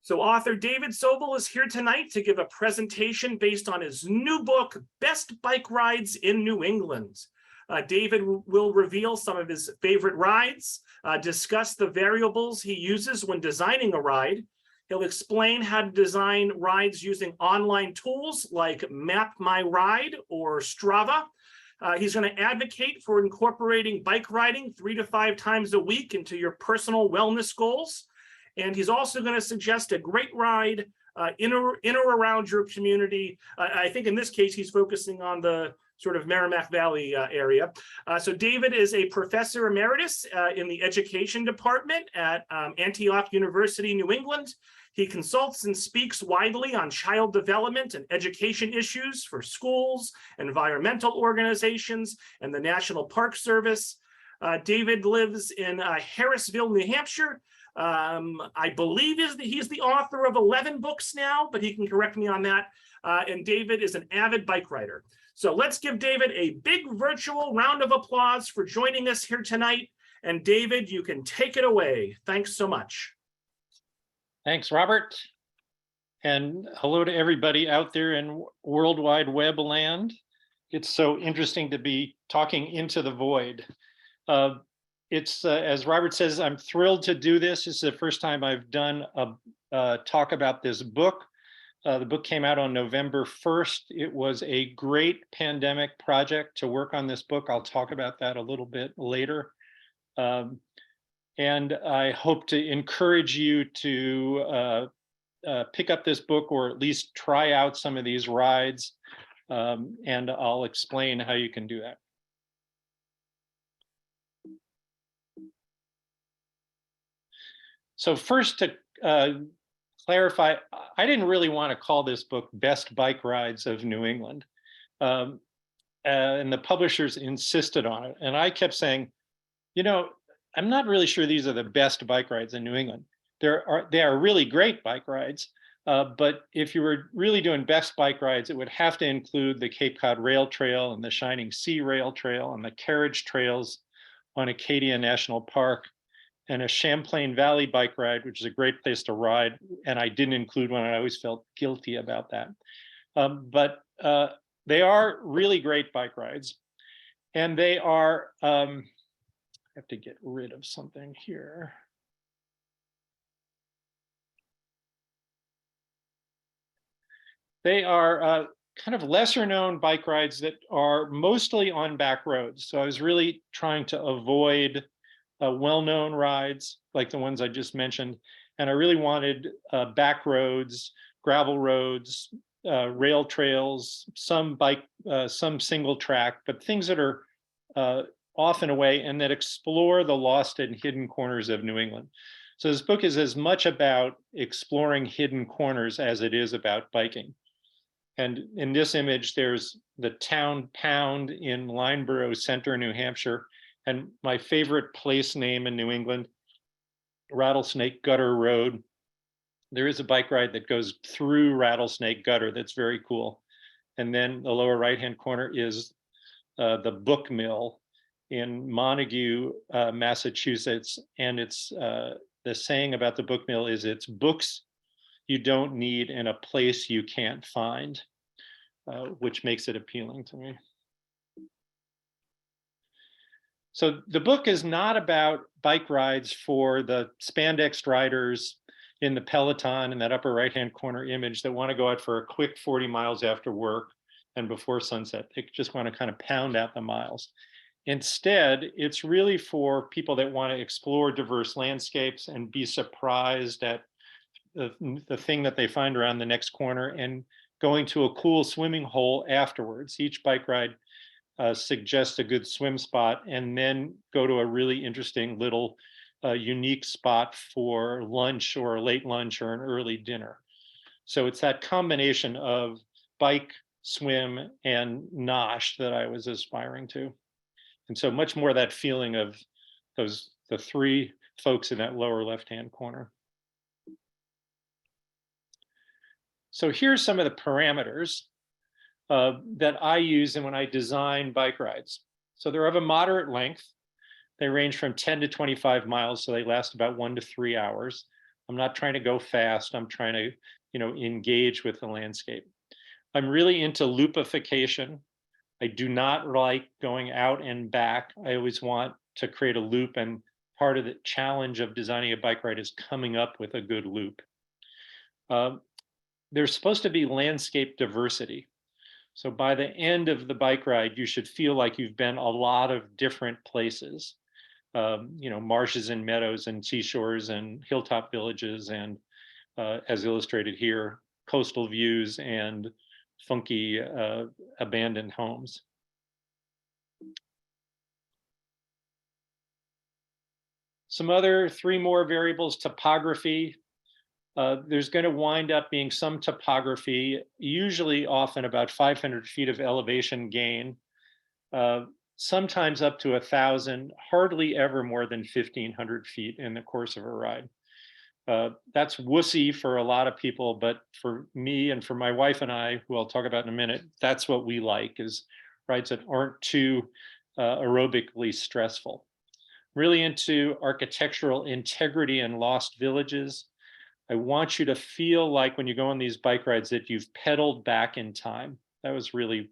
So author David Sobel is here tonight to give a presentation based on his new book, Best Bike Rides in New England. David will reveal some of his favorite rides, discuss the variables he uses when designing a ride. He'll explain how to design rides using online tools like Map My Ride or Strava. He's going to advocate for incorporating bike riding 3 to 5 times a week into your personal wellness goals. And he's also going to suggest a great ride in or around your community. I think in this case, he's focusing on the sort of Merrimack Valley area. So David is a professor emeritus in the education department at Antioch University, New England. He consults and speaks widely on child development and education issues for schools, environmental organizations, and the National Park Service. David lives in Harrisville, New Hampshire. I believe he's the author of 11 books now, but he can correct me on that. And David is an avid bike rider. So let's give David a big virtual round of applause for joining us here tonight. And David, you can take it away. Thanks so much. Thanks, Robert. And hello to everybody out there in World Wide Web land. It's so interesting to be talking into the void. As Robert says, I'm thrilled to do this. This is the first time I've done a talk about this book. The book came out on November 1st. It was a great pandemic project to work on this book. I'll talk about that a little bit later. And I hope to encourage you to pick up this book or at least try out some of these rides. And I'll explain how you can do that. So first, to clarify, I didn't really want to call this book Best Bike Rides of New England. And the publishers insisted on it. And I kept saying, you know, I'm not really sure these are the best bike rides in New England. They are really great bike rides. But if you were really doing best bike rides, it would have to include the Cape Cod Rail Trail and the Shining Sea Rail Trail and the carriage trails on Acadia National Park, and a Champlain Valley bike ride, which is a great place to ride. And I didn't include one. I always felt guilty about that. But they are really great bike rides. And they are, I have to get rid of something here. They are kind of lesser known bike rides that are mostly on back roads. So I was really trying to avoid well-known rides like the ones I just mentioned. And I really wanted back roads, gravel roads, rail trails, some single track, but things that are off and away and that explore the lost and hidden corners of New England. So this book is as much about exploring hidden corners as it is about biking. And in this image, there's the town Pound in Lineborough Center, New Hampshire. And my favorite place name in New England, Rattlesnake Gutter Road. There is a bike ride that goes through Rattlesnake Gutter that's very cool. And then the lower right-hand corner is the Book Mill in Montague, Massachusetts. And it's the saying about the Book Mill is it's books you don't need in a place you can't find, which makes it appealing to me. So the book is not about bike rides for the spandex riders in the Peloton in that upper right-hand corner image that want to go out for a quick 40 miles after work and before sunset. They just want to kind of pound out the miles. Instead, it's really for people that want to explore diverse landscapes and be surprised at the thing that they find around the next corner and going to a cool swimming hole afterwards. Each bike ride suggest a good swim spot and then go to a really interesting little unique spot for lunch or a late lunch or an early dinner. So it's that combination of bike, swim, and nosh that I was aspiring to. And so much more that feeling of the 3 folks in that lower left-hand corner. So here's some of the parameters that I use when I design bike rides. So they're of a moderate length. They range from 10 to 25 miles, so they last about 1 to 3 hours. I'm not trying to go fast. I'm trying to, engage with the landscape. I'm really into loopification. I do not like going out and back. I always want to create a loop, and part of the challenge of designing a bike ride is coming up with a good loop. There's supposed to be landscape diversity. So by the end of the bike ride, you should feel like you've been a lot of different places, marshes and meadows and seashores and hilltop villages, and as illustrated here, coastal views and funky abandoned homes. Some other 3 more variables: topography. There's going to wind up being some topography, usually often about 500 feet of elevation gain, sometimes up to 1,000, hardly ever more than 1,500 feet in the course of a ride. That's wussy for a lot of people, but for me and for my wife and I, who I'll talk about in a minute, that's what we like, is rides that aren't too aerobically stressful. Really into architectural integrity and lost villages. I want you to feel like when you go on these bike rides that you've pedaled back in time. That was really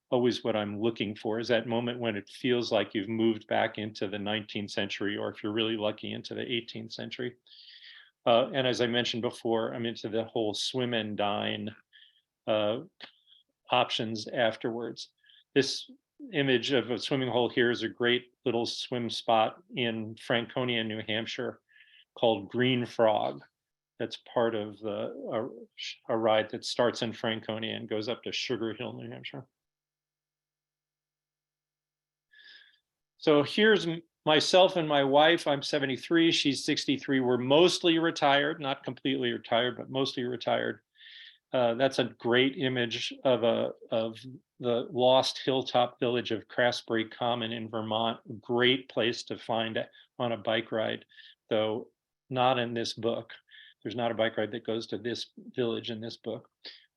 always what I'm looking for, is that moment when it feels like you've moved back into the 19th century, or if you're really lucky, into the 18th century. And as I mentioned before, I'm into the whole swim and dine options afterwards. This image of a swimming hole here is a great little swim spot in Franconia, New Hampshire, called Green Frog. That's part of a ride that starts in Franconia and goes up to Sugar Hill, New Hampshire. So here's myself and my wife. I'm 73, she's 63. We're mostly retired, not completely retired, but mostly retired. That's a great image of the lost hilltop village of Craftsbury Common in Vermont. Great place to find on a bike ride, though not in this book. There's not a bike ride that goes to this village in this book.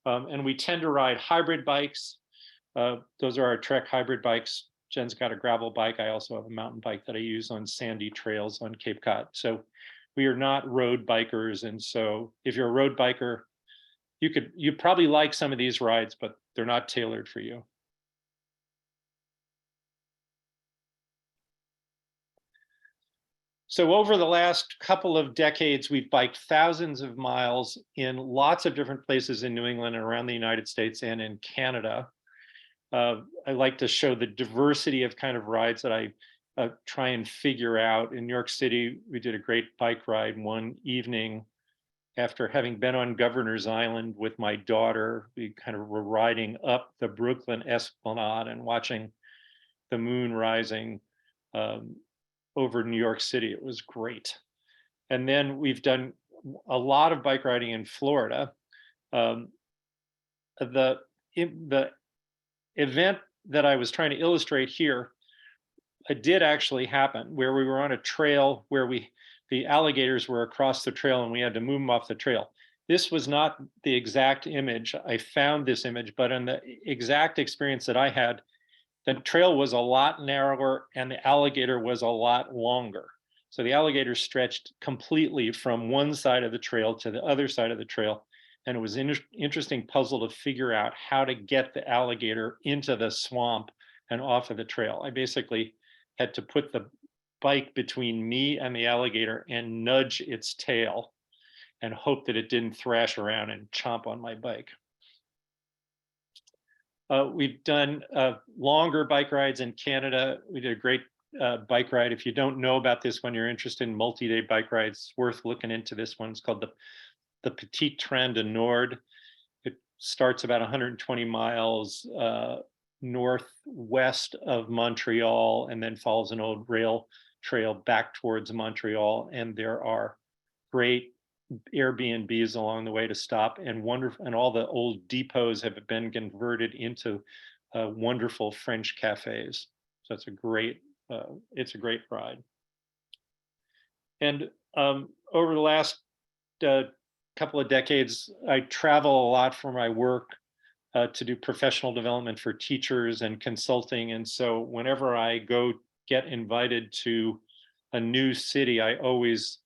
And we tend to ride hybrid bikes. Those are our Trek hybrid bikes. Jen's got a gravel bike. I also have a mountain bike that I use on sandy trails on Cape Cod. So we are not road bikers. And so if you're a road biker, you probably like some of these rides, but they're not tailored for you. So over the last couple of decades, we've biked thousands of miles in lots of different places in New England and around the United States and in Canada. I like to show the diversity of kind of rides that I try and figure out. In New York City, we did a great bike ride one evening after having been on Governor's Island with my daughter. We kind of were riding up the Brooklyn Esplanade and watching the moon rising over New York City. It was great. And then we've done a lot of bike riding in Florida. The event that I was trying to illustrate here, it did actually happen, where we were on a trail where the alligators were across the trail and we had to move them off the trail. This was not the exact image. I found this image, but in the exact experience that I had, the trail was a lot narrower and the alligator was a lot longer. So the alligator stretched completely from one side of the trail to the other side of the trail. And it was an interesting puzzle to figure out how to get the alligator into the swamp and off of the trail. I basically had to put the bike between me and the alligator and nudge its tail and hope that it didn't thrash around and chomp on my bike. We've done longer bike rides in Canada. We did a great bike ride. If you don't know about this one, you're interested in multi-day bike rides, it's worth looking into this one. It's called the Petit Train du Nord. It starts about 120 miles northwest of Montreal and then follows an old rail trail back towards Montreal. And there are great Airbnbs along the way to stop, and wonderful, and all the old depots have been converted into wonderful French cafes. So it's a great ride. And over the last couple of decades, I travel a lot for my work to do professional development for teachers and consulting. And so whenever I go get invited to a new city, I always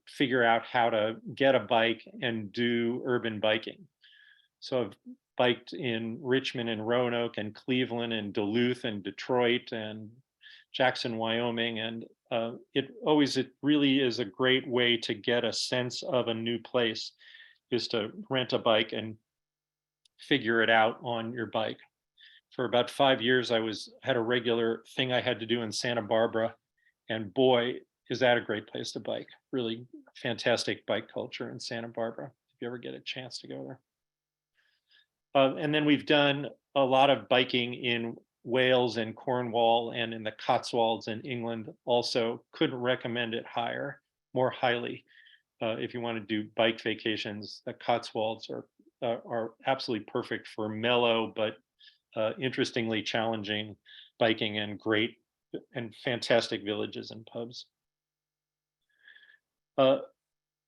figure out how to get a bike and do urban biking. So I've biked in Richmond and Roanoke and Cleveland and Duluth and Detroit and Jackson, Wyoming. And it really is a great way to get a sense of a new place, is to rent a bike and figure it out on your bike. For about 5 years, had a regular thing I had to do in Santa Barbara, and boy, is that a great place to bike. Really fantastic bike culture in Santa Barbara, if you ever get a chance to go there. And then we've done a lot of biking in Wales and Cornwall and in the Cotswolds in England. Also, couldn't recommend it more highly. If you want to do bike vacations, the Cotswolds are absolutely perfect for mellow but interestingly challenging biking, and great and fantastic villages and pubs.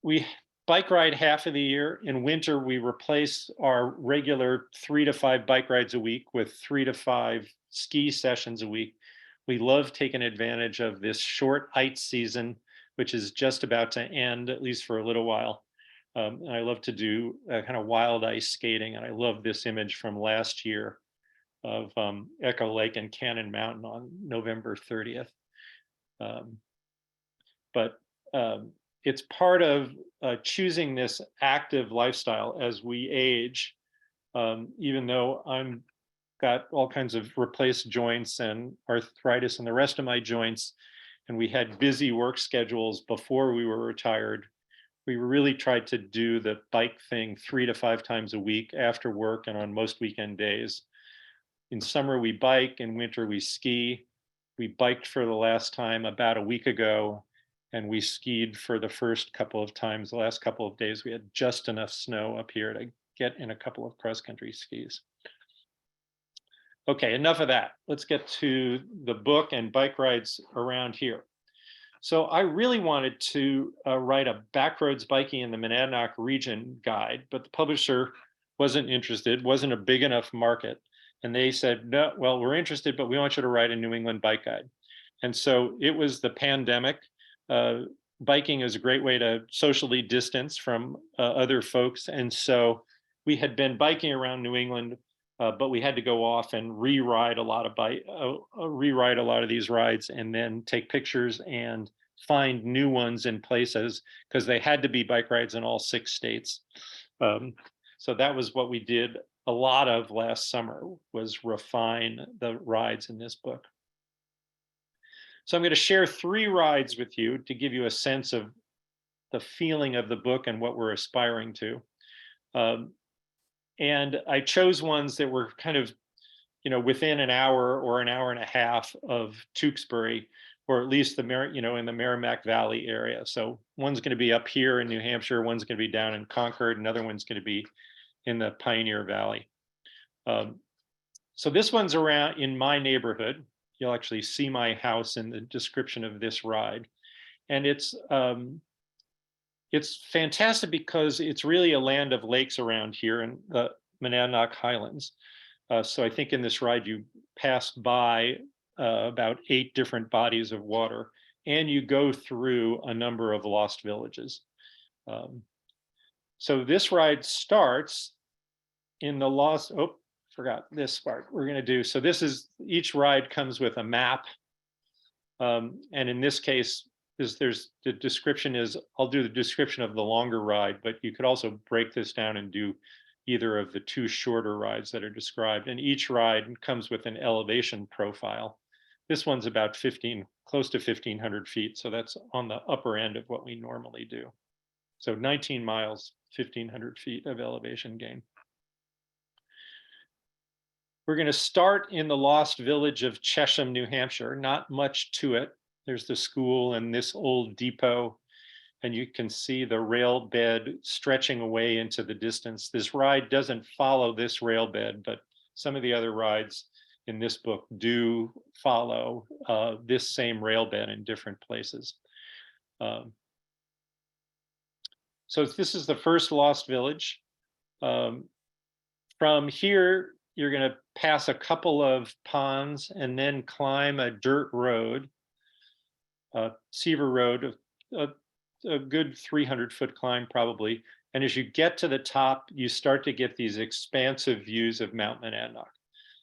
We bike ride half of the year. In winter, we replace our regular 3 to 5 bike rides a week with 3 to 5 ski sessions a week. We love taking advantage of this short ice season, which is just about to end, at least for a little while. And I love to do kind of wild ice skating. And I love this image from last year of Echo Lake and Cannon Mountain on November 30th. It's part of choosing this active lifestyle as we age. Even though I'm got all kinds of replaced joints and arthritis in the rest of my joints, and we had busy work schedules before we were retired, we really tried to do the bike thing 3 to 5 times a week after work and on most weekend days. In summer, we bike. In winter, we ski. We biked for the last time about a week ago, and we skied for the first couple of times. The last couple of days, we had just enough snow up here to get in a couple of cross-country skis. Okay, enough of that. Let's get to the book and bike rides around here. So I really wanted to write a backroads biking in the Monadnock region guide, but the publisher wasn't interested, wasn't a big enough market. And they said, no, well, we're interested, but we want you to write a New England bike guide. And so it was the pandemic. Biking is a great way to socially distance from other folks. And so we had been biking around New England, but we had to go off and rewrite a lot of these rides, and then take pictures and find new ones in places, because they had to be bike rides in all 6 states. So that was what we did a lot of last summer, was refine the rides in this book. So I'm going to share 3 rides with you to give you a sense of the feeling of the book and what we're aspiring to. And I chose ones that were kind of, within an hour or an hour and a half of Tewksbury, or at least in the Merrimack Valley area. So one's going to be up here in New Hampshire, one's going to be down in Concord, another one's going to be in the Pioneer Valley. So this one's around in my neighborhood. You'll actually see my house in the description of this ride. And it's fantastic because it's really a land of lakes around here in the Monadnock Highlands. So I think in this ride, you pass by about 8 different bodies of water, and you go through a number of lost villages. So this ride starts in the forgot this part we're going to do. So each ride comes with a map. And in this case, the description is, I'll do the description of the longer ride, but you could also break this down and do either of the 2 shorter rides that are described. And each ride comes with an elevation profile. This one's about close to 1,500 feet. So that's on the upper end of what we normally do. So 19 miles, 1,500 feet of elevation gain. We're going to start in the lost village of Chesham, New Hampshire. Not much to it. There's the school and this old depot, and you can see the rail bed stretching away into the distance. This ride doesn't follow this rail bed, but some of the other rides in this book do follow this same rail bed in different places. So this is the first lost village. From here, you're going to pass a couple of ponds and then climb a dirt road, Seaver Road. a good 300-foot climb probably. And as you get to the top, you start to get these expansive views of Mount Monadnock.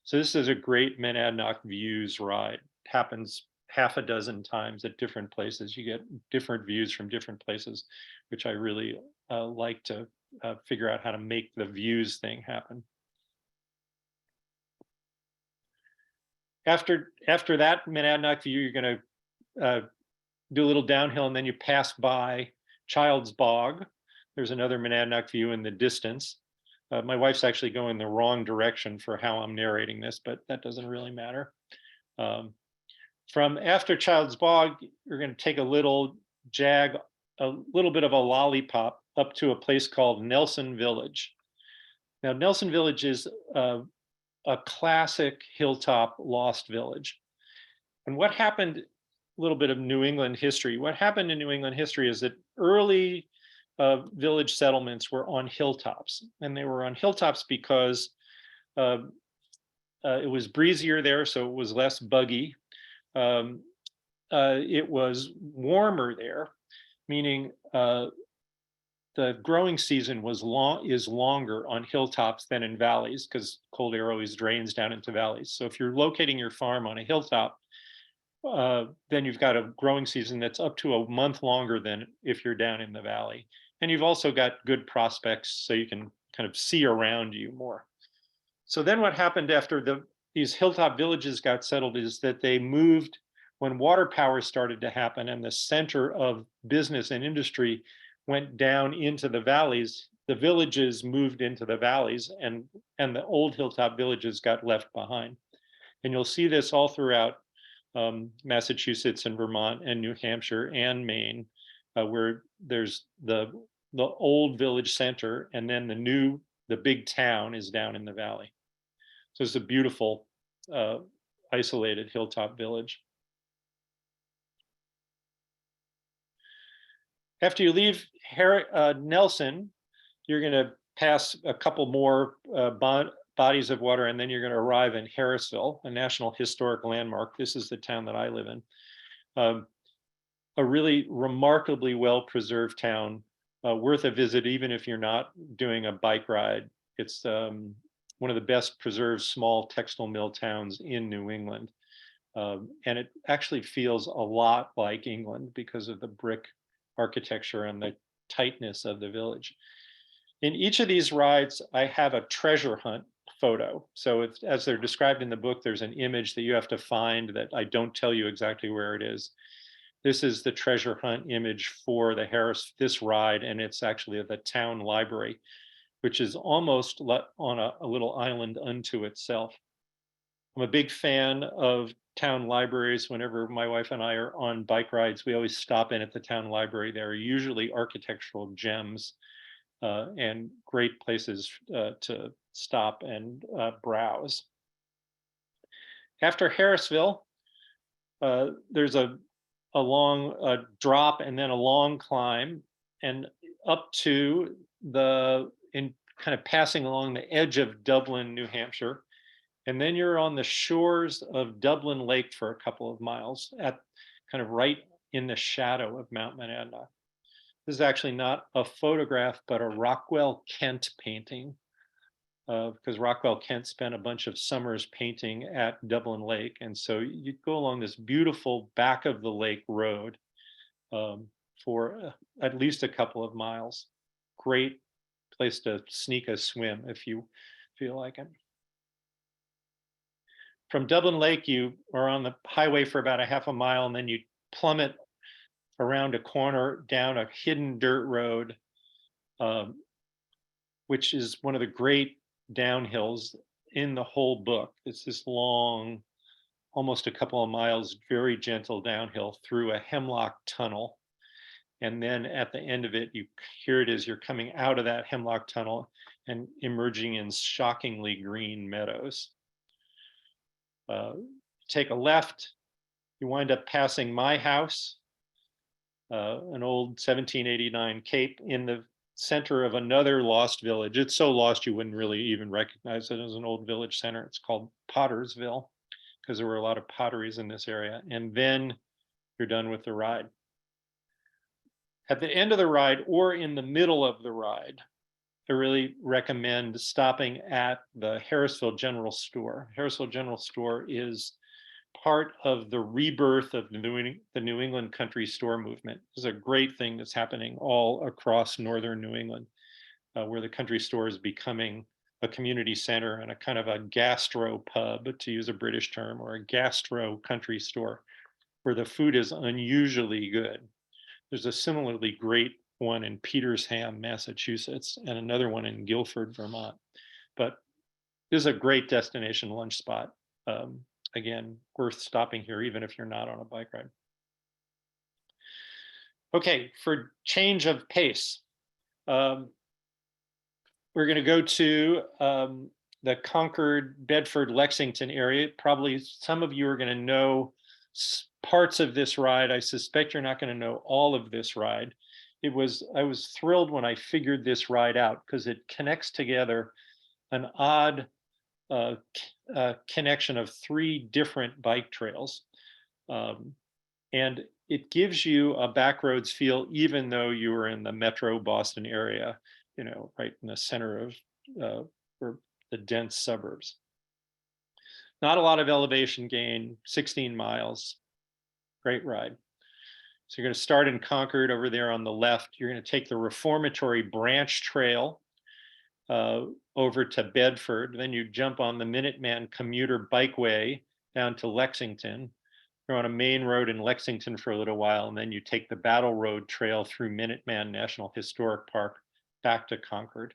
So this is a great Monadnock views ride. It happens half a dozen times at different places. You get different views from different places, which I really like to figure out how to make the views thing happen. After that Monadnock view, you're going to do a little downhill, and then you pass by Child's Bog. There's another Monadnock view in the distance. My wife's actually going the wrong direction for how I'm narrating this, but that doesn't really matter. From after Child's Bog, you're going to take a little jag, a little bit of a lollipop up to a place called Nelson Village. Now, Nelson Village is a classic hilltop lost village. And what happened, a little bit of New England history. What happened in New England history is that early village settlements were on hilltops, and they were on hilltops because it was breezier there, so it was less buggy. It was warmer there, meaning the growing season is longer on hilltops than in valleys, because cold air always drains down into valleys. So if you're locating your farm on a hilltop, then you've got a growing season that's up to a month longer than if you're down in the valley. And you've also got good prospects, so you can kind of see around you more. So then what happened after these hilltop villages got settled is that they moved, when water power started to happen and the center of business and industry went down into the valleys, the villages moved into the valleys, and the old hilltop villages got left behind. And you'll see this all throughout Massachusetts and Vermont and New Hampshire and Maine, where there's the old village center, and then the big town is down in the valley. So it's a beautiful isolated hilltop village. After you leave Nelson, you're going to pass a couple more bodies of water, and then you're going to arrive in Harrisville, a National Historic Landmark. This is the town that I live in. A really remarkably well-preserved town, worth a visit, even if you're not doing a bike ride. It's one of the best preserved small textile mill towns in New England. And it actually feels a lot like England because of the brick architecture and the tightness of the village. In each of these rides, I have a treasure hunt photo. So it's, as they're described in the book, there's an image that you have to find that I don't tell you exactly where it is. This is the treasure hunt image for this ride, and it's actually the town library, which is almost on a little island unto itself. I'm a big fan of town libraries. Whenever my wife and I are on bike rides, we always stop in at the town library. There are usually architectural gems and great places to stop and browse. After Harrisville, there's a long drop and then a long climb, and up to kind of passing along the edge of Dublin, New Hampshire. And then you're on the shores of Dublin Lake for a couple of miles, at kind of right in the shadow of Mount Monadnock. This is actually not a photograph, but a Rockwell Kent painting, because Rockwell Kent spent a bunch of summers painting at Dublin Lake. And so you go along this beautiful back of the lake road for at least a couple of miles. Great place to sneak a swim if you feel like it. From Dublin Lake, you are on the highway for about a half a mile, and then you plummet around a corner down a hidden dirt road, which is one of the great downhills in the whole book. It's this long, almost a couple of miles, very gentle downhill through a hemlock tunnel. And then at the end of it, here it is, you're coming out of that hemlock tunnel and emerging in shockingly green meadows. Take a left, you wind up passing my house, an old 1789 cape in the center of another lost village. It's so lost you wouldn't really even recognize it as an old village center. It's called Pottersville, because there were a lot of potteries in this area. And then you're done with the ride. At the end of the ride or in the middle of the ride, I really recommend stopping at the Harrisville General Store. Harrisville General Store is part of the rebirth of the New England country store movement. This is a great thing that's happening all across northern New England, where the country store is becoming a community center and a kind of a gastro pub, to use a British term, or a gastro country store, where the food is unusually good. There's a similarly great one in Petersham, Massachusetts, and another one in Guilford, Vermont. But this is a great destination lunch spot. Again, worth stopping here, even if you're not on a bike ride. Okay, for change of pace, we're going to go to the Concord, Bedford, Lexington area. Probably some of you are going to know parts of this ride. I suspect you're not going to know all of this ride. I was thrilled when I figured this ride out, because it connects together an odd connection of 3 different bike trails. And it gives you a backroads feel, even though you are in the metro Boston area, right in the center of or the dense suburbs. Not a lot of elevation gain, 16 miles, great ride. So you're going to start in Concord over there on the left. You're going to take the Reformatory Branch Trail over to Bedford. Then you jump on the Minuteman Commuter Bikeway down to Lexington. You're on a main road in Lexington for a little while, and then you take the Battle Road Trail through Minuteman National Historic Park back to Concord.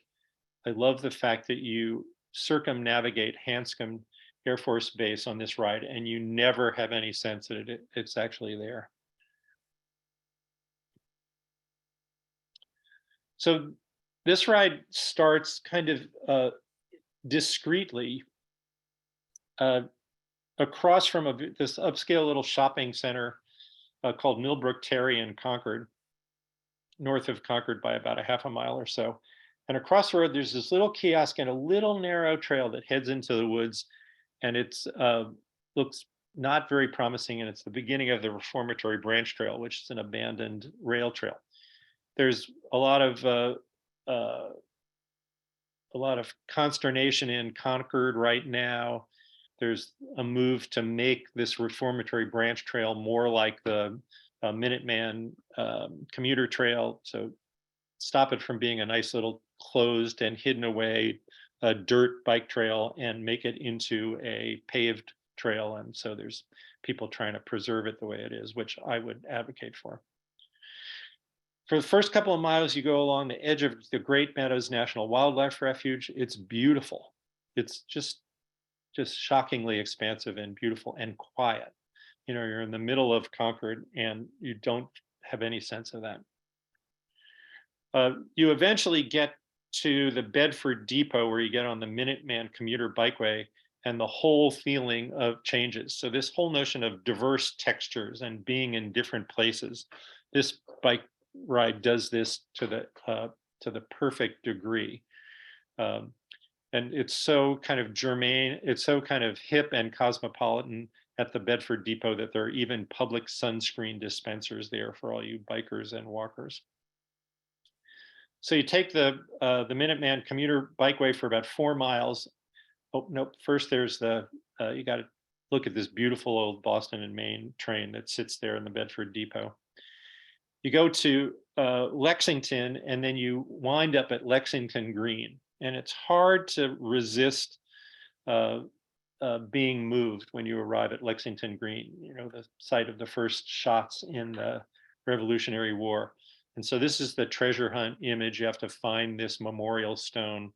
I love the fact that you circumnavigate Hanscom Air Force Base on this ride, and you never have any sense that it's actually there. So this ride starts kind of discreetly across from this upscale little shopping center called Millbrook Terry in Concord, north of Concord by about a half a mile or so. And across the road, there's this little kiosk and a little narrow trail that heads into the woods. And it's looks not very promising. And it's the beginning of the Reformatory Branch Trail, which is an abandoned rail trail. There's a lot of consternation in Concord right now. There's a move to make this Reformatory Branch Trail more like the Minuteman commuter trail. So stop it from being a nice little closed and hidden away dirt bike trail and make it into a paved trail. And so there's people trying to preserve it the way it is, which I would advocate for. For the first couple of miles, you go along the edge of the Great Meadows National Wildlife Refuge. It's beautiful. It's just shockingly expansive and beautiful and quiet. You're in the middle of Concord and you don't have any sense of that. You eventually get to the Bedford Depot, where you get on the Minuteman Commuter Bikeway, and the whole feeling of changes. So this whole notion of diverse textures and being in different places, this bike ride does this to the perfect degree. And it's so kind of germane, it's so kind of hip and cosmopolitan at the Bedford Depot that there are even public sunscreen dispensers there for all you bikers and walkers. So you take the Minuteman Commuter Bikeway for about 4 miles. Oh, nope. First, there's you got to look at this beautiful old Boston and Maine train that sits there in the Bedford Depot. You go to Lexington, and then you wind up at Lexington Green. And it's hard to resist being moved when you arrive at Lexington Green, the site of the first shots in the Revolutionary War. And so this is the treasure hunt image. You have to find this memorial stone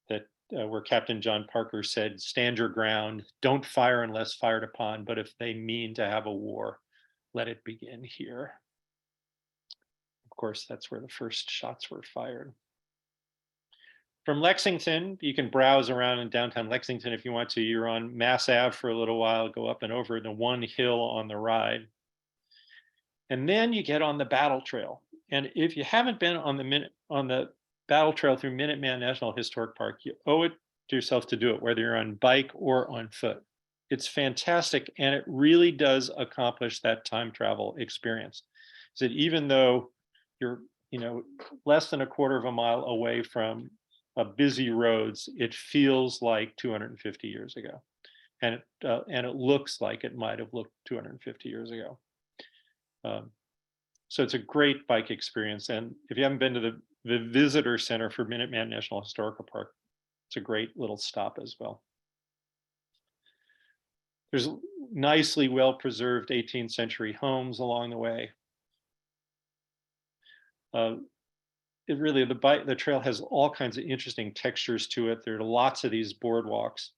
that where Captain John Parker said, "Stand your ground, don't fire unless fired upon, but if they mean to have a war, let it begin here." Of course, that's where the first shots were fired. From Lexington, you can browse around in downtown Lexington if you want to. You're on Mass Ave for a little while, go up and over the one hill on the ride. And then you get on the Battle Trail. And if you haven't been on the Battle Trail through Minuteman National Historic Park, you owe it to yourself to do it, whether you're on bike or on foot. It's fantastic, and it really does accomplish that time travel experience. So that even though you're, less than a quarter of a mile away from busy roads, it feels like 250 years ago, and it looks like it might have looked 250 years ago. So it's a great bike experience, and if you haven't been to the visitor center for Minuteman National Historical Park, it's a great little stop as well. There's nicely well preserved 18th century homes along the way. The trail has all kinds of interesting textures to it. There are lots of these boardwalks.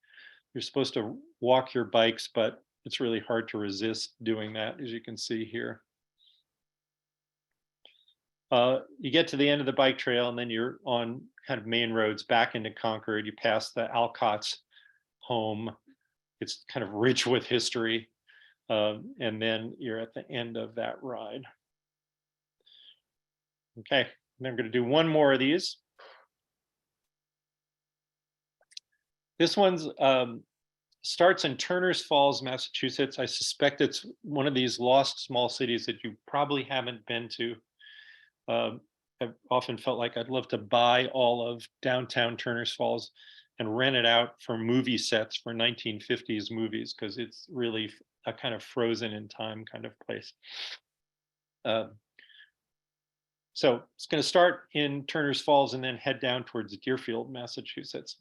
You're supposed to walk your bikes, but it's really hard to resist doing that, as you can see here. You get to the end of the bike trail, and then you're on kind of main roads back into Concord. You pass the Alcott's home. It's kind of rich with history. And then you're at the end of that ride. Okay, and I'm going to do one more of these. This one's starts in Turners Falls, Massachusetts. I suspect it's one of these lost small cities that you probably haven't been to. I've often felt like I'd love to buy all of downtown Turners Falls and rent it out for movie sets for 1950s movies, because it's really a kind of frozen in time kind of place. So it's going to start in Turners Falls and then head down towards Deerfield, Massachusetts.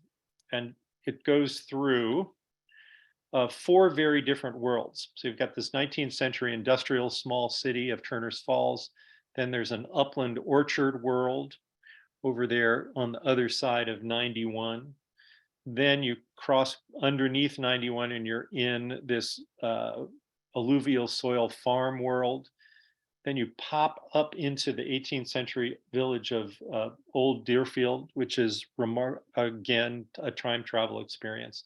And it goes through 4 very different worlds. So you've got this 19th century industrial small city of Turners Falls. Then there's an upland orchard world over there on the other side of 91. Then you cross underneath 91 and you're in this alluvial soil farm world. Then you pop up into the 18th century village of Old Deerfield, which is again a time travel experience,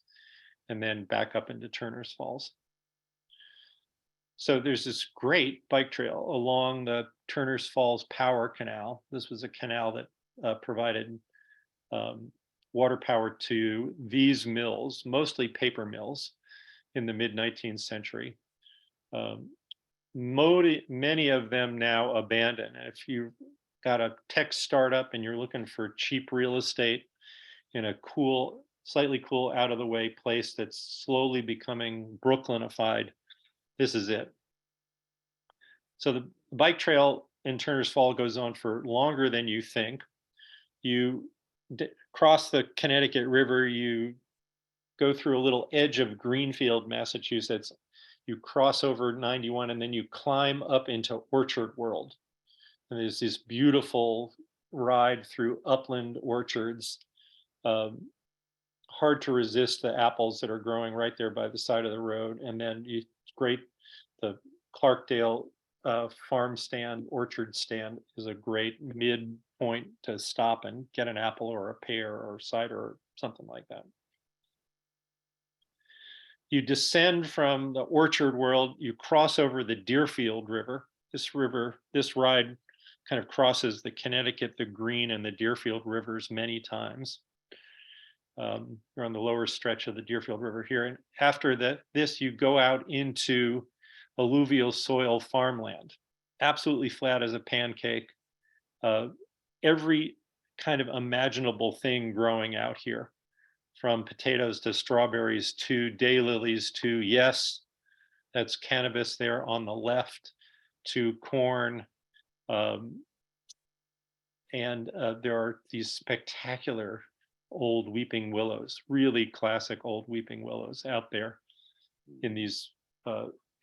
and then back up into Turners Falls. So there's this great bike trail along the Turners Falls Power Canal. This was a canal that provided water power to these mills, mostly paper mills, in the mid-19th century. Many of them now abandoned. If you've got a tech startup and you're looking for cheap real estate in a cool, slightly cool, out of the way place that's slowly becoming Brooklynified, this is it. So the bike trail in Turners Falls goes on for longer than you think. You cross the Connecticut River, you go through a little edge of Greenfield, Massachusetts, you cross over 91, and then you climb up into Orchard World. And there's this beautiful ride through upland orchards. Hard to resist the apples that are growing right there by the side of the road. And then the Clarkdale farm stand, orchard stand is a great midpoint to stop and get an apple or a pear or cider or something like that. You descend from the orchard world, you cross over the Deerfield River. This ride kind of crosses the Connecticut, the Green, and the Deerfield rivers many times. You're on the lower stretch of the Deerfield River here. And after this, you go out into alluvial soil farmland, absolutely flat as a pancake. Every kind of imaginable thing growing out here, from potatoes to strawberries to daylilies to, yes, that's cannabis there on the left, to corn. And there are these spectacular old weeping willows, really classic old weeping willows out there in these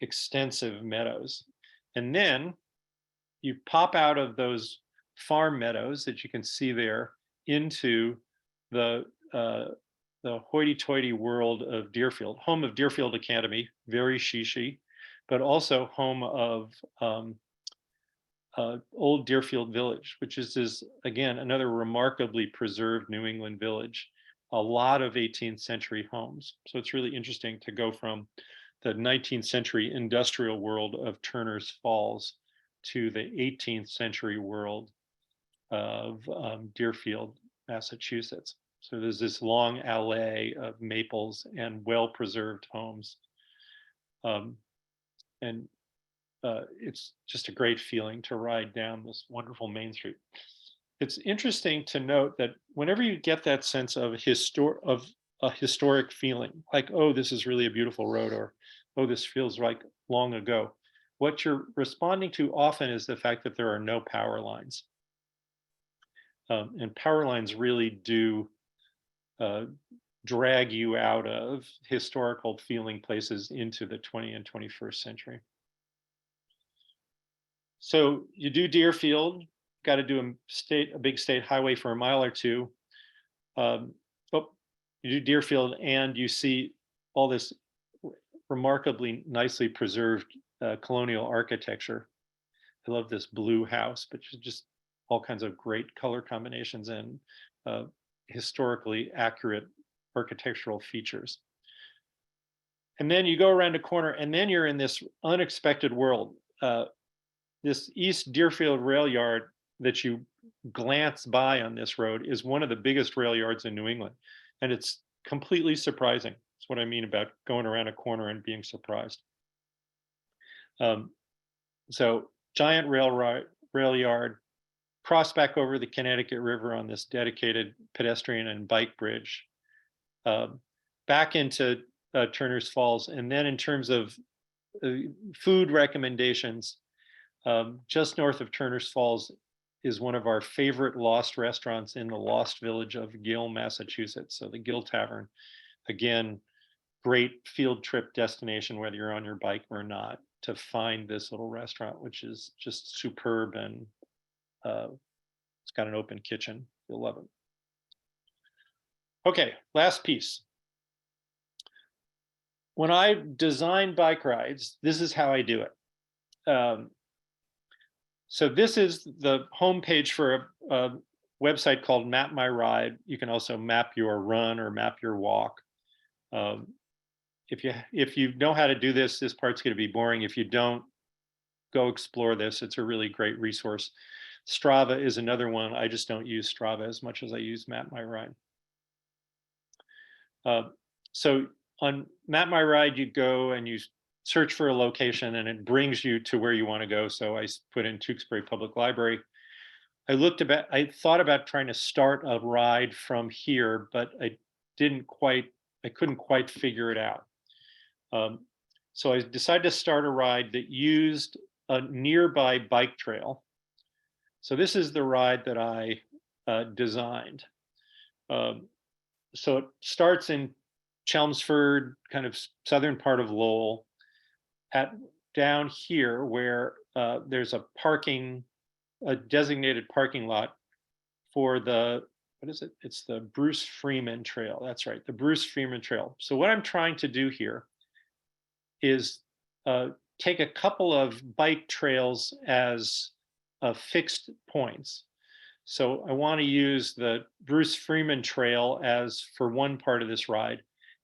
extensive meadows. And then you pop out of those farm meadows that you can see there into the hoity-toity world of Deerfield, home of Deerfield Academy, very shishi, but also home of Old Deerfield Village, which is again, another remarkably preserved New England village, a lot of 18th century homes. So it's really interesting to go from the 19th century industrial world of Turners Falls to the 18th century world of Deerfield, Massachusetts. So there's this long alley of maples and well-preserved homes. And it's just a great feeling to ride down this wonderful main street. It's interesting to note that whenever you get that sense of a historic feeling, like, oh, this is really a beautiful road, or oh, this feels like long ago, what you're responding to often is the fact that there are no power lines. And power lines really do uh, drag you out of historical feeling places into the 20th and 21st century. So you do Deerfield, got to do a big state highway for a mile or two. Oh, you do Deerfield, and you see all this remarkably nicely preserved colonial architecture. I love this blue house, but just all kinds of great color combinations and historically accurate architectural features. And then you go around a corner, and then you're in this unexpected world. This East Deerfield rail yard that you glance by on this road is one of the biggest rail yards in New England. And it's completely surprising. That's what I mean about going around a corner and being surprised. So giant rail yard, cross back over the Connecticut River on this dedicated pedestrian and bike bridge, back into Turner's Falls. And then in terms of food recommendations, just north of Turner's Falls is one of our favorite lost restaurants in the lost village of Gill, Massachusetts. So the Gill Tavern, again, great field trip destination, whether you're on your bike or not, to find this little restaurant, which is just superb, and it's got an open kitchen. You'll love it. Okay, last piece. When I design bike rides, this is how I do it. So this is the homepage for a website called Map My Ride. You can also map your run or map your walk. If you know how to do this, this part's going to be boring. If you don't, go explore this. It's a really great resource. Strava is another one. I just don't use Strava as much as I use Map My Ride. So on Map My Ride, you go and you search for a location, and it brings you to where you want to go. So I put in Tewksbury Public Library. I thought about trying to start a ride from here, but I couldn't quite figure it out. So I decided to start a ride that used a nearby bike trail. So this is the ride that I designed. So it starts in Chelmsford, kind of southern part of Lowell, down here where there's a designated parking lot for what is it? It's the Bruce Freeman Trail. That's right, the Bruce Freeman Trail. So what I'm trying to do here is take a couple of bike trails as fixed points. So I want to use the Bruce Freeman Trail as for one part of this ride.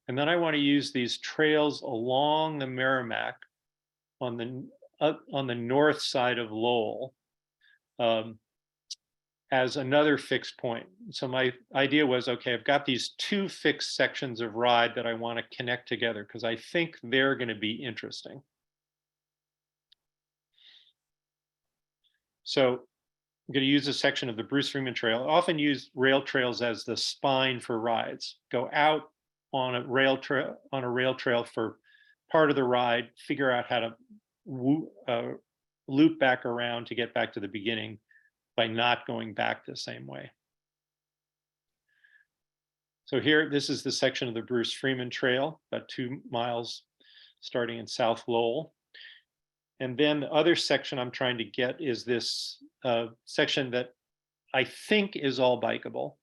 And then I want to use these trails along the Merrimack on the north side of Lowell as another fixed point. So my idea was, okay, I've got these two fixed sections of ride that I want to connect together because I think they're going to be interesting. So I'm going to use a section of the Bruce Freeman Trail. I often use rail trails as the spine for rides. Go out on a rail trail for part of the ride, figure out how to loop back around to get back to the beginning by not going back the same way. So here, this is the section of the Bruce Freeman Trail, about 2 miles starting in South Lowell. And then the other section I'm trying to get is this section that I think is all bikeable.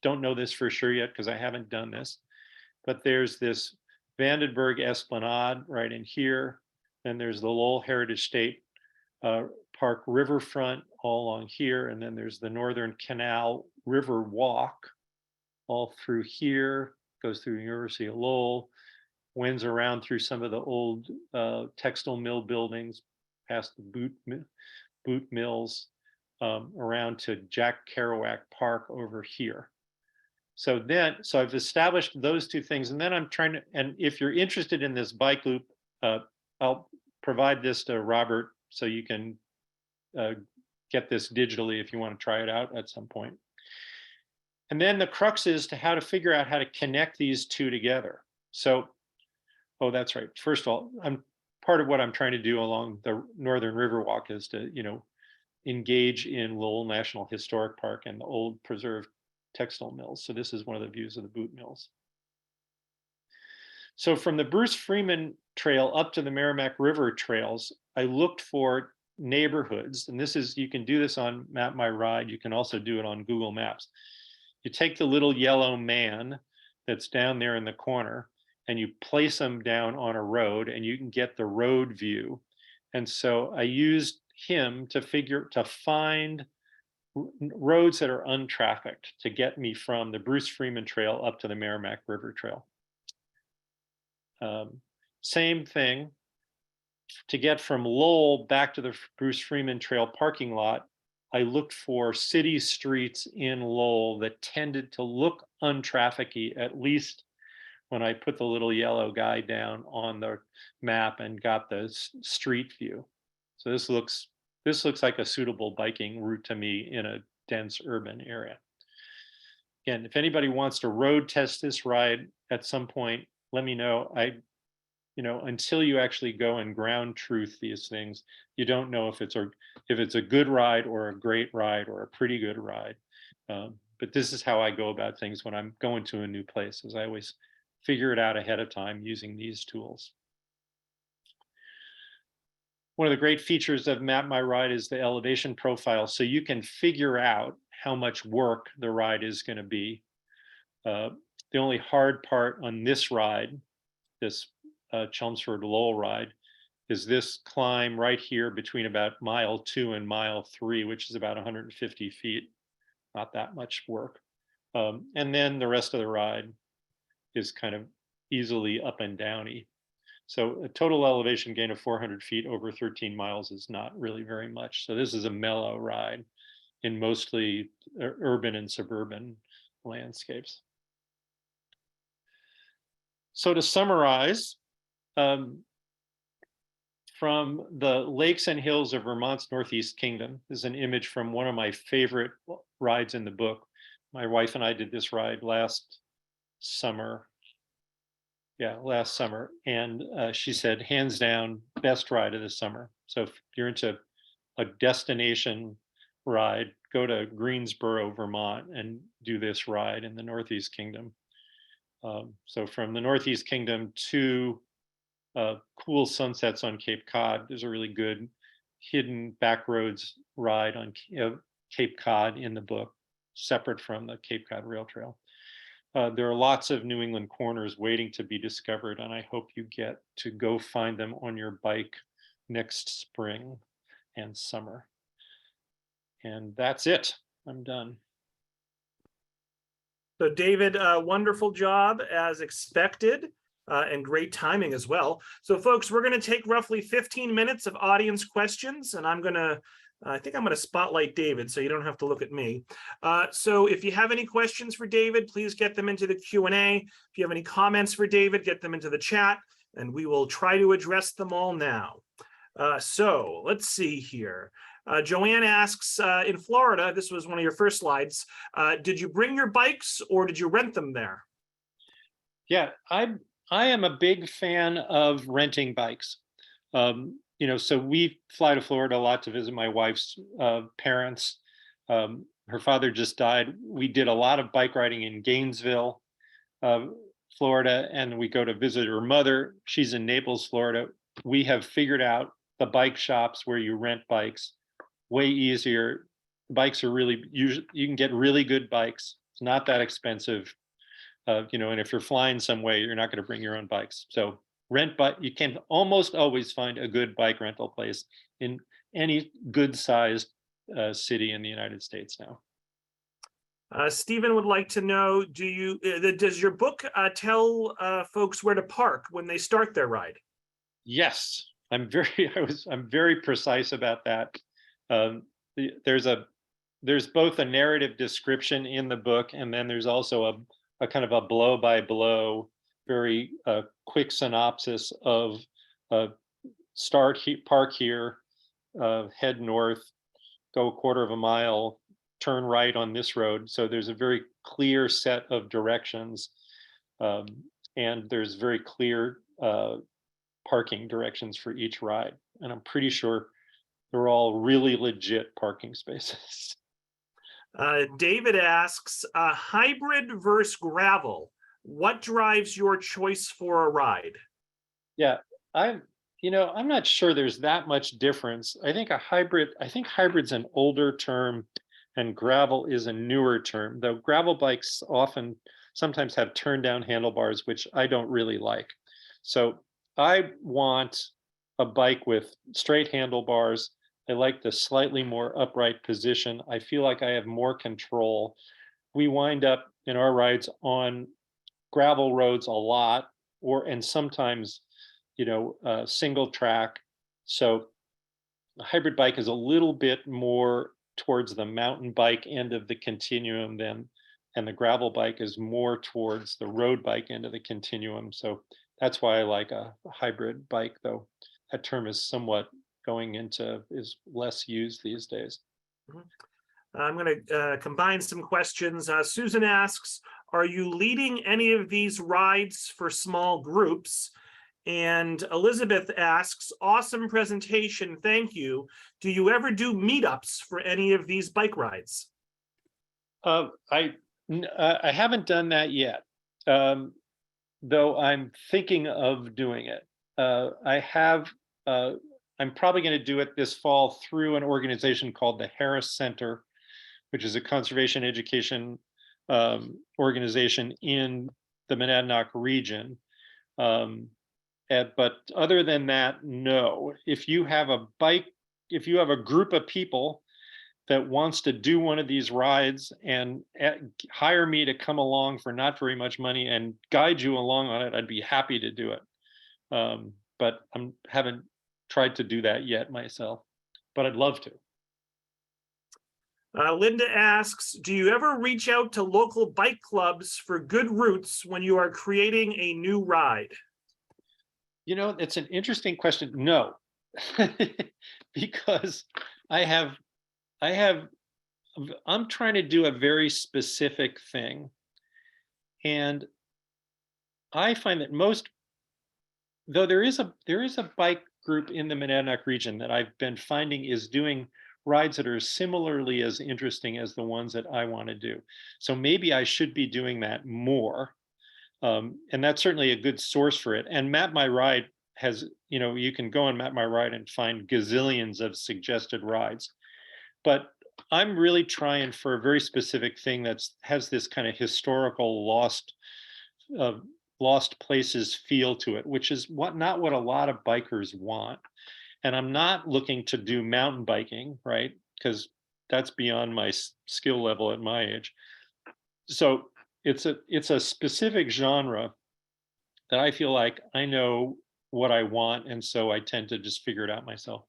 Don't know this for sure yet because I haven't done this, but there's this Vandenberg Esplanade right in here. Then there's the Lowell Heritage State Park Riverfront all along here. And then there's the Northern Canal River Walk all through here, goes through University of Lowell, winds around through some of the old textile mill buildings, past the boot mills, around to Jack Kerouac Park over here. So I've established those two things, and then I'm trying to, and if you're interested in this bike loop, I'll provide this to Robert so you can get this digitally if you want to try it out at some point. And then the crux is to how to figure out how to connect these two together. So, oh, that's right. First of all, part of what I'm trying to do along the Northern Riverwalk is to, engage in Lowell National Historic Park and the old preserved textile mills. So this is one of the views of the boot mills. So from the Bruce Freeman Trail up to the Merrimack River trails, I looked for neighborhoods, and you can do this on Map My Ride. You can also do it on Google Maps. You take the little yellow man that's down there in the corner and you place them down on a road and you can get the road view. And so I used him to find roads that are untrafficked to get me from the Bruce Freeman Trail up to the Merrimack River Trail. Same thing, to get from Lowell back to the Bruce Freeman Trail parking lot, I looked for city streets in Lowell that tended to look untrafficky, at least when I put the little yellow guy down on the map and got the street view. So this looks like a suitable biking route to me in a dense urban area. Again, if anybody wants to road test this ride at some point, let me know. Until you actually go and ground truth these things, you don't know if it's a good ride or a great ride or a pretty good ride. But this is how I go about things when I'm going to a new place, is I always figure it out ahead of time using these tools. One of the great features of Map My Ride is the elevation profile, so you can figure out how much work the ride is going to be. The only hard part on this ride, this Chelmsford Lowell ride, is this climb right here between about mile 2 and mile 3, which is about 150 feet. Not that much work. And then the rest of the ride is kind of easily up and downy. So a total elevation gain of 400 feet over 13 miles is not really very much. So this is a mellow ride in mostly urban and suburban landscapes. So to summarize, from the lakes and hills of Vermont's Northeast Kingdom is an image from one of my favorite rides in the book. My wife and I did this ride last summer. And she said, hands down, best ride of the summer. So if you're into a destination ride, go to Greensboro, Vermont, and do this ride in the Northeast Kingdom. So from the Northeast Kingdom to cool sunsets on Cape Cod, there's a really good hidden backroads ride on Cape Cod in the book, separate from the Cape Cod Rail Trail. There are lots of New England corners waiting to be discovered, and I hope you get to go find them on your bike next spring and summer. And that's it. I'm done. So David, wonderful job as expected, and great timing as well. So folks, we're going to take roughly 15 minutes of audience questions, and I think I'm going to spotlight David so you don't have to look at me. So if you have any questions for David, please get them into the Q&A. If you have any comments for David, get them into the chat, and we will try to address them all now. So let's see here. Joanne asks, in Florida, this was one of your first slides, did you bring your bikes or did you rent them there? Yeah, I am a big fan of renting bikes. So we fly to Florida a lot to visit my wife's parents. Her father just died. We did a lot of bike riding in Gainesville, Florida, and we go to visit her mother. She's in Naples, Florida. We have figured out the bike shops where you rent bikes way easier. Bikes are really, you can get really good bikes. It's not that expensive. And if you're flying some way, you're not going to bring your own bikes. So you can almost always find a good bike rental place in any good sized city in the United States now. Stephen would like to know, does your book tell folks where to park when they start their ride? Yes, I'm very precise about that. There's both a narrative description in the book, and then there's also a kind of a blow by blow, very quick synopsis of park here, head north, go a quarter of a mile, turn right on this road. So there's a very clear set of directions, um, and there's very clear parking directions for each ride. And I'm pretty sure they're all really legit parking spaces. David asks, hybrid versus gravel. What drives your choice for a ride? Yeah, I'm not sure there's that much difference. I think hybrid's an older term and gravel is a newer term, though gravel bikes sometimes have turn down handlebars, which I don't really like. So I want a bike with straight handlebars. I like the slightly more upright position. I feel like I have more control. We wind up in our rides on gravel roads a lot, and sometimes, single track. So a hybrid bike is a little bit more towards the mountain bike end of the continuum and the gravel bike is more towards the road bike end of the continuum. So that's why I like a hybrid bike, though that term is less used these days. I'm going to combine some questions. Susan asks, are you leading any of these rides for small groups? And Elizabeth asks, awesome presentation, thank you. Do you ever do meetups for any of these bike rides? I haven't done that yet, though I'm thinking of doing it. I'm probably going to do it this fall through an organization called the Harris Center, which is a conservation education organization in the Monadnock region. But other than that, no. If you have a group of people that wants to do one of these rides and hire me to come along for not very much money and guide you along on it, I'd be happy to do it. But I haven't tried to do that yet myself, but I'd love to. Linda asks, do you ever reach out to local bike clubs for good routes when you are creating a new ride? It's an interesting question. No, because I'm trying to do a very specific thing. And I find that though there is a bike group in the Monadnock region that I've been finding is doing rides that are similarly as interesting as the ones that I want to do. So maybe I should be doing that more. And that's certainly a good source for it. And Map My Ride has, you can go on Map My Ride and find gazillions of suggested rides. But I'm really trying for a very specific thing that has this kind of historical lost places feel to it, which is not what a lot of bikers want. And I'm not looking to do mountain biking, right? Because that's beyond my skill level at my age. So it's a specific genre that I feel like I know what I want, and so I tend to just figure it out myself.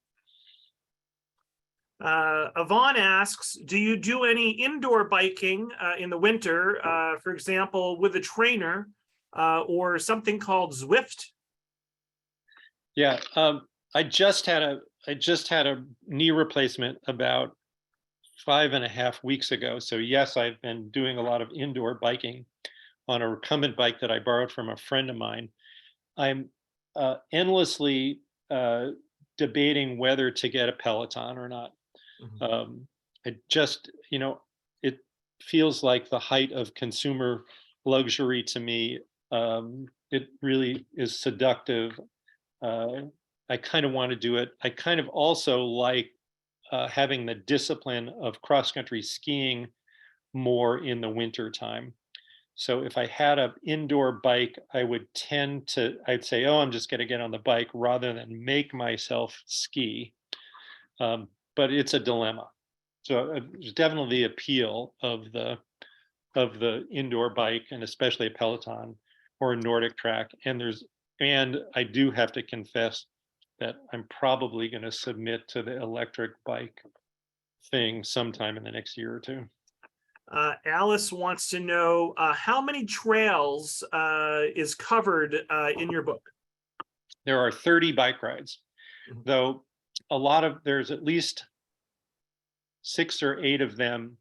Yvonne asks, do you do any indoor biking in the winter, for example, with a trainer or something called Zwift? Yeah, I just had a knee replacement about 5.5 weeks ago. So yes, I've been doing a lot of indoor biking on a recumbent bike that I borrowed from a friend of mine. I'm endlessly debating whether to get a Peloton or not. It feels like the height of consumer luxury to me. It really is seductive. I kind of want to do it. I kind of also like having the discipline of cross-country skiing more in the winter time. So if I had an indoor bike, I'd say, oh, I'm just going to get on the bike rather than make myself ski. But it's a dilemma. So there's definitely the appeal of the indoor bike, and especially a Peloton or a Nordic track. And I do have to confess that I'm probably going to submit to the electric bike thing sometime in the next year or two. Alice wants to know how many trails is covered in your book? There are 30 bike rides. Mhm. though there's at least 6 or 8 of them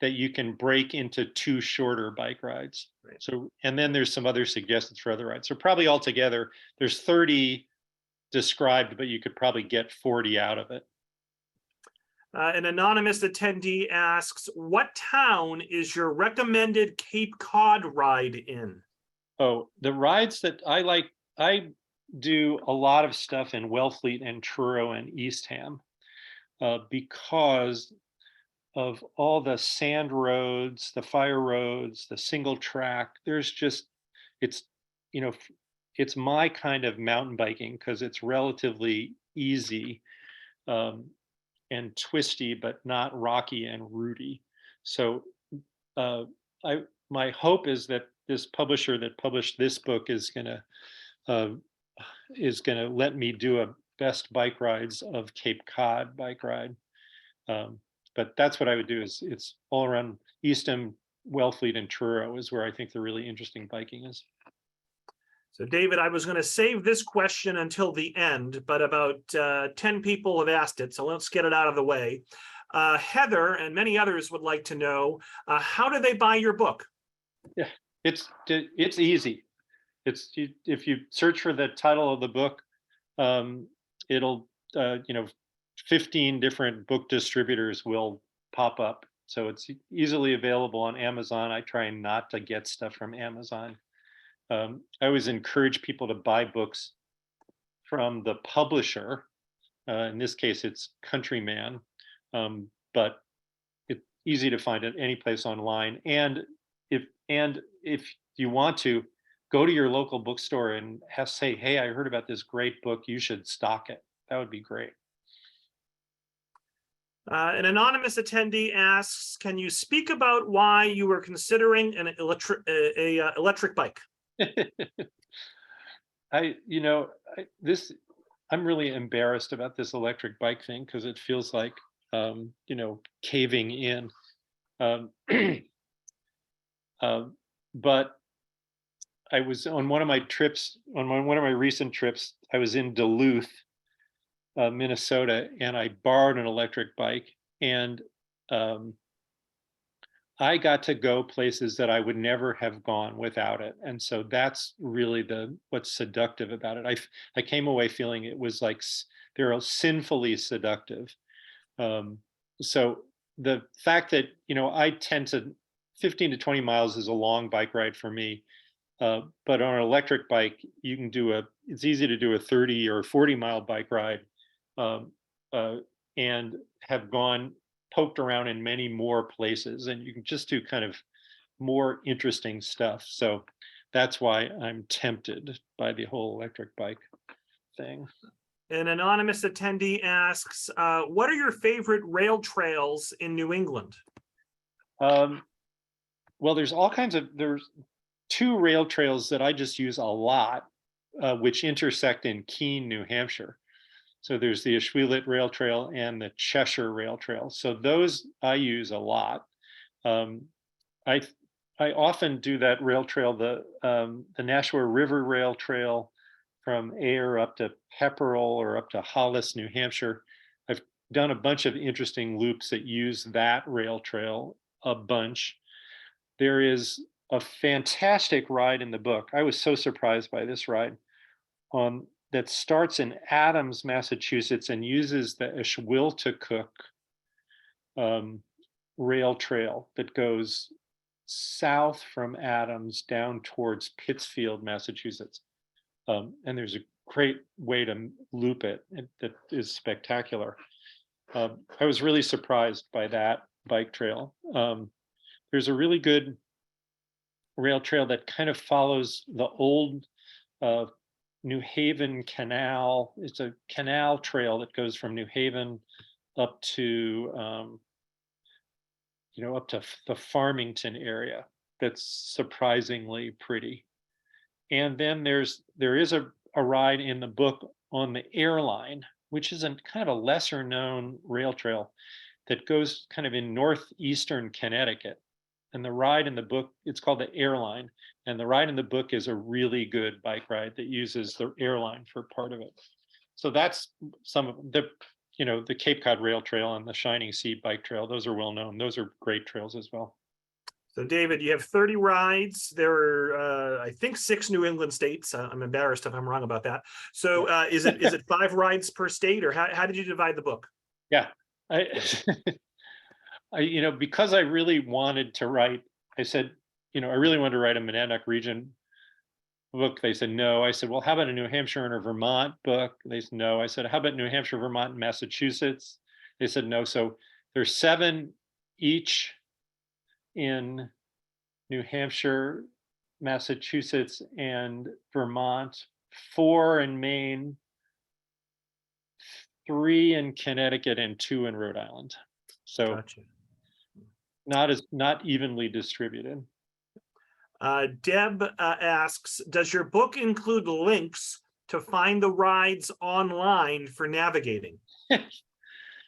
that you can break into 2 shorter bike rides. Right. So, and then there's some other suggestions for other rides. So probably altogether, there's 30 described, but you could probably get 40 out of it. An anonymous attendee asks, what town is your recommended Cape Cod ride in? Oh, the rides that I like, I do a lot of stuff in Wellfleet and Truro and Eastham because of all the sand roads, the fire roads, the single track. There's just, it's, you know, it's my kind of mountain biking because it's relatively easy um, and twisty, but not rocky and rooty. So uh, I my hope is that this publisher that published this book uh, is gonna let me do a best bike rides of Cape Cod bike ride. Um, but that's what I would do. Is it's all around Eastham, Wellfleet, and Truro is where I think the really interesting biking is. So David, I was going to save this question until the end, but about 10 people have asked it, so let's get it out of the way. Heather and many others would like to know, how do they buy your book? Yeah, it's easy. If you search for the title of the book, um, it'll 15 different book distributors will pop up. So it's easily available on Amazon. I try not to get stuff from Amazon. I always encourage people to buy books from the publisher. In this case, it's Countryman, but it's easy to find it any place online. And if you want to, go to your local bookstore and say, "Hey, I heard about this great book. You should stock it." That would be great. An anonymous attendee asks, can you speak about why you were considering an electric bike? I, you know, this, I'm really embarrassed about this electric bike thing because it feels like, caving in. Um, but I was on one of my trips, one of my recent trips, I was in Duluth, Minnesota, and I borrowed an electric bike, and um, I got to go places that I would never have gone without it. And so that's really what's seductive about it. I came away feeling it was like they're sinfully seductive. Um, so the fact that, I tend to 15 to 20 miles is a long bike ride for me. But on an electric bike, you can it's easy to do a 30 or 40-mile bike ride um, uh, and have poked around in many more places, and you can just do kind of more interesting stuff. So that's why I'm tempted by the whole electric bike thing. An anonymous attendee asks, what are your favorite rail trails in New England? Well, there's 2 rail trails that I just use a lot, which intersect in Keene, New Hampshire. So there's the Ashwellet Rail Trail and the Cheshire Rail Trail. So those I use a lot. Um, I I often do that rail trail, the Nashua River Rail Trail from Ayer up to Pepperell or up to Hollis, New Hampshire. I've done a bunch of interesting loops that use that rail trail a bunch. There is a fantastic ride in the book. I was so surprised by this ride that starts in Adams, Massachusetts, and uses the Ashwiltacook rail trail that goes south from Adams down towards Pittsfield, Massachusetts. And there's a great way to loop it that is spectacular. I was really surprised by that bike trail. There's a really good rail trail that kind of follows the old New Haven Canal. It's a canal trail that goes from New Haven up to up to the Farmington area. That's surprisingly pretty. And then there is a ride in the book on the Airline, which is kind of a lesser known rail trail that goes kind of in northeastern Connecticut. And the ride in the book, it's called the Airline. And the ride in the book is a really good bike ride that uses the Airline for part of it. So that's some of the, the Cape Cod Rail Trail and the Shining Sea Bike Trail. Those are well known. Those are great trails as well. So David, you have 30 rides. There are, I think, 6 New England states. I'm embarrassed if I'm wrong about that. So is it 5 rides per state, or how did you divide the book? Yeah, because I really wanted to write, I said, I really wanted to write a Monadnock region book. They said no. I said, well, how about a New Hampshire and a Vermont book? They said no. I said, how about New Hampshire, Vermont, and Massachusetts? They said no. So there's 7 each in New Hampshire, Massachusetts, and Vermont, 4 in Maine, 3 in Connecticut, and 2 in Rhode Island. So Gotcha. not evenly distributed. Deb asks, does your book include links to find the rides online for navigating?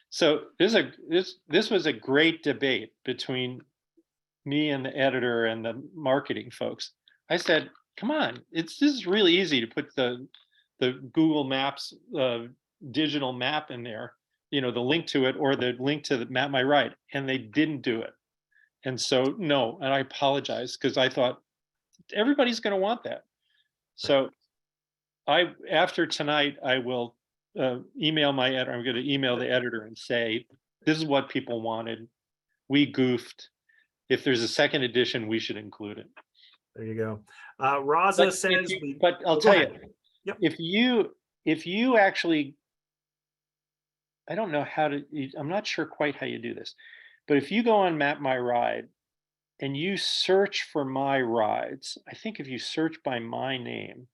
So this was a great debate between me and the editor and the marketing folks. I said, come on, this is really easy to put the Google Maps digital map in there, the link to it, or the link to the Map My Ride, and they didn't do it. And so no, and I apologize, because I thought everybody's going to want that. So after tonight, I will email my editor. I'm going to email the editor and say, this is what people wanted. We goofed. If there's a second edition, we should include it. There you go. Raza says, but I'll tell you, yep. if you actually, I don't know how to, I'm not sure quite how you do this, but if you go on Map My Ride and you search for my rides, I think if you search by my name,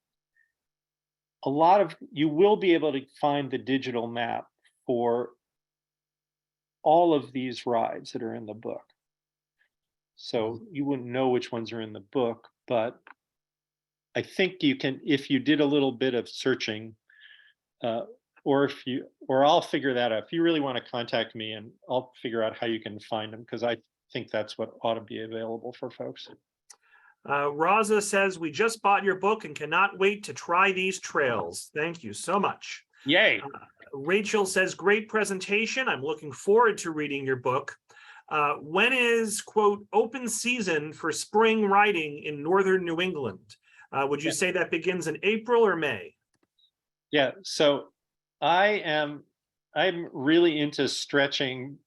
you will be able to find the digital map for all of these rides that are in the book. So you wouldn't know which ones are in the book, but I think you can, if you did a little bit of searching, or I'll figure that out. If you really want to contact me, and I'll figure out how you can find them, because I think that's what ought to be available for folks. Raza says, we just bought your book and cannot wait to try these trails. Thank you so much. Yay. Rachel says, great presentation. I'm looking forward to reading your book. When is, quote, open season for spring riding in northern New England? Would you say that begins in April or May? Yeah, so I'm really into stretching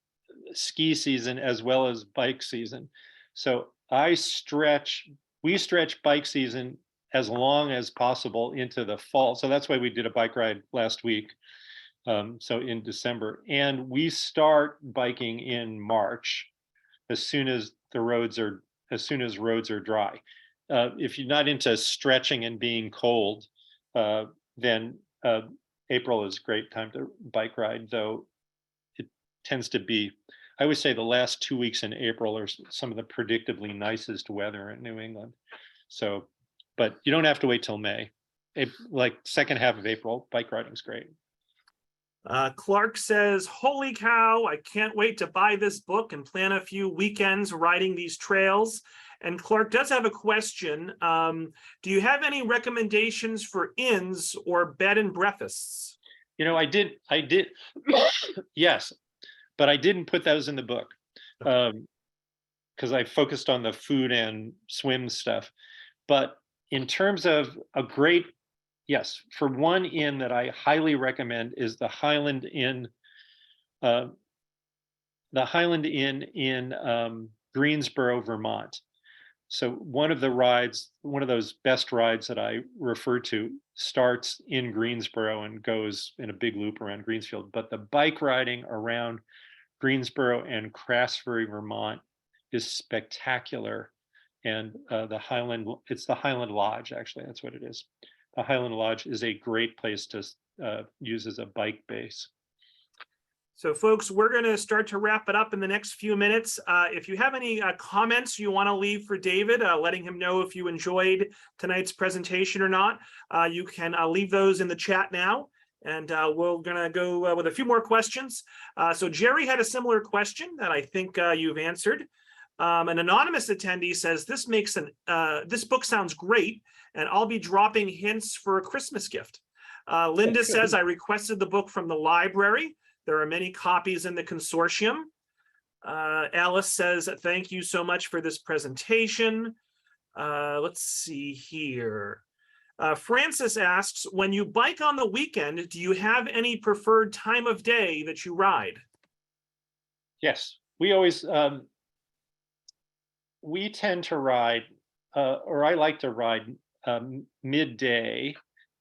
ski season as well as bike season. So we stretch bike season as long as possible into the fall. So that's why we did a bike ride last week. So in December, and we start biking in March, as soon as roads are dry. If you're not into stretching and being cold, then April is a great time to bike ride, though it tends to be, I would say the last 2 weeks in April are some of the predictably nicest weather in New England. So, but you don't have to wait till May. Like second half of April, bike riding is great. Clark says, holy cow, I can't wait to buy this book and plan a few weekends riding these trails. And Clark does have a question. Do you have any recommendations for inns or bed and breakfasts? I did, yes, but I didn't put those in the book because I focused on the food and swim stuff. But in terms of yes, for one inn that I highly recommend is the Highland Inn. The Highland Inn in Greensboro, Vermont. So one of those best rides that I refer to starts in Greensboro and goes in a big loop around Greensfield. But the bike riding around Greensboro and Craftsbury, Vermont is spectacular. And it's the Highland Lodge, actually, that's what it is. The Highland Lodge is a great place to use as a bike base. So folks, we're going to start to wrap it up in the next few minutes. If you have any comments you want to leave for David, letting him know if you enjoyed tonight's presentation or not, you can leave those in the chat now. And we're going to go with a few more questions. So Jerry had a similar question that I think you've answered. An anonymous attendee says, this book sounds great, and I'll be dropping hints for a Christmas gift. Linda says, I requested the book from the library. There are many copies in the consortium. Alice says, thank you so much for this presentation. Let's see here. Francis asks, when you bike on the weekend, do you have any preferred time of day that you ride? Yes, we always, we tend to ride, or I like to ride midday,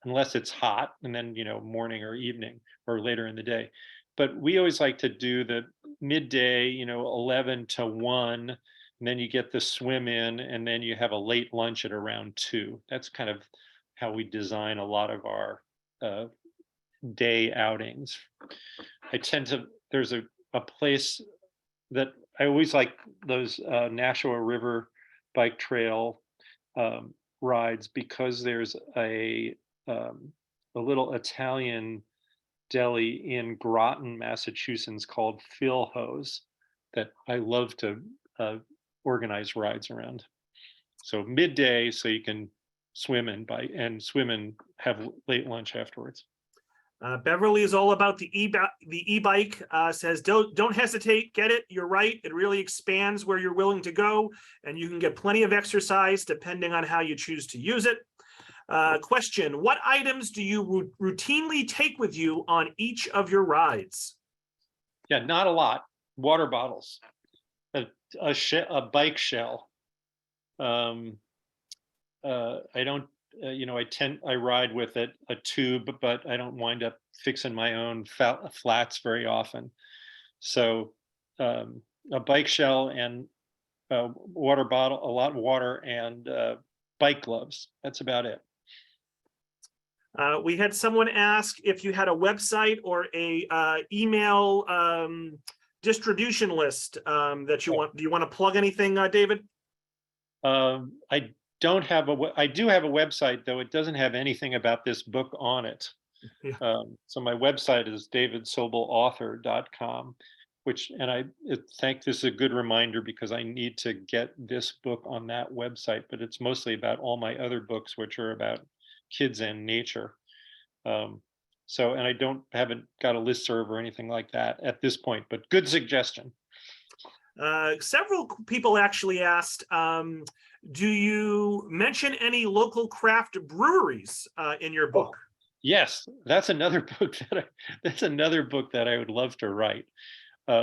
unless it's hot, and then, morning or evening or later in the day. But we always like to do the midday, 11 to 1, and then you get the swim in, and then you have a late lunch at around 2. That's kind of how we design a lot of our day outings. There's a place that I always like, those Nashua River bike trail rides, because there's a little Italian deli in Groton, Massachusetts called Philho's that I love to organize rides around. So midday, so you can swim and bike and have late lunch afterwards. Beverly is all about the e-bike, says, don't hesitate, get it, you're right. It really expands where you're willing to go, and you can get plenty of exercise depending on how you choose to use it. Question, what items do you routinely take with you on each of your rides? Yeah, not a lot. Water bottles, a bike shell. I don't, I ride with a tube, but I don't wind up fixing my own flats very often. So a bike shell and a water bottle, a lot of water, and bike gloves. That's about it. We had someone ask if you had a website or a email distribution list that you want. Do you want to plug anything, David? I don't have I do have a website, though it doesn't have anything about this book on it. Yeah. So my website is davidsobelauthor.com, and I think this is a good reminder, because I need to get this book on that website, but it's mostly about all my other books, which are about kids and nature. And I haven't got a listserv or anything like that at this point, but good suggestion. Several people actually asked, do you mention any local craft breweries in your book? Yes, that's another book that I would love to write,